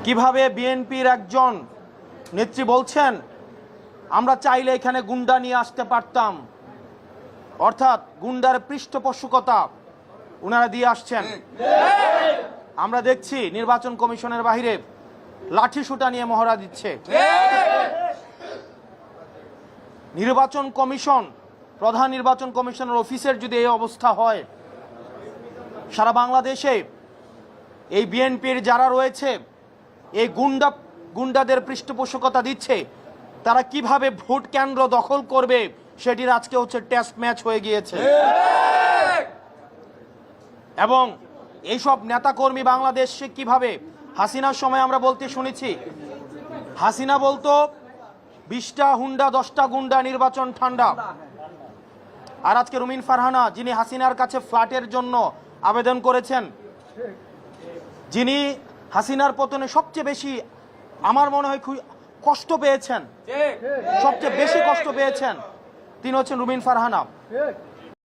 কিভাবে বিএনপির একজন নেত্রী বলছেন আমরা চাইলে এখানে গুন্ডা নিয়ে আসতে পারতাম, অর্থাৎ গুন্ডার পৃষ্ঠপোষকতা ওনারা দিয়ে আসছেন। আমরা দেখছি নির্বাচন কমিশনের বাইরে লাঠি সুটা নিয়ে মহড়া দিচ্ছে। নির্বাচন কমিশন, প্রধান নির্বাচন কমিশনের অফিসের যদি এই অবস্থা হয়, সারা বাংলাদেশে এই বিএনপির যারা রয়েছে এই গুন্ডাদের পৃষ্ঠপোষকতা দিচ্ছে, তারা কিভাবে ভোট কেন্দ্র দখল করবে সেটির আজকে হচ্ছে টেস্ট ম্যাচ হয়ে গিয়েছে। এবং এইসব নেতাকর্মী বাংলাদেশে কিভাবে, হাসিনার সময় আমরা বলতে শুনেছি, হাসিনা বলতো 20টা হুন্ডা 10টা গুন্ডা, নির্বাচন ঠান্ডা। আর আজকে রুমিন ফারহানা, যিনি হাসিনার কাছে ফ্ল্যাটের জন্য আবেদন করেছেন, যিনি হাসিনার পতনে সবচেয়ে বেশি আমার মনে হয় কষ্ট পেয়েছেন, সবচেয়ে বেশি কষ্ট পেয়েছেন, তিনি হচ্ছেন রুমিন ফারহানা।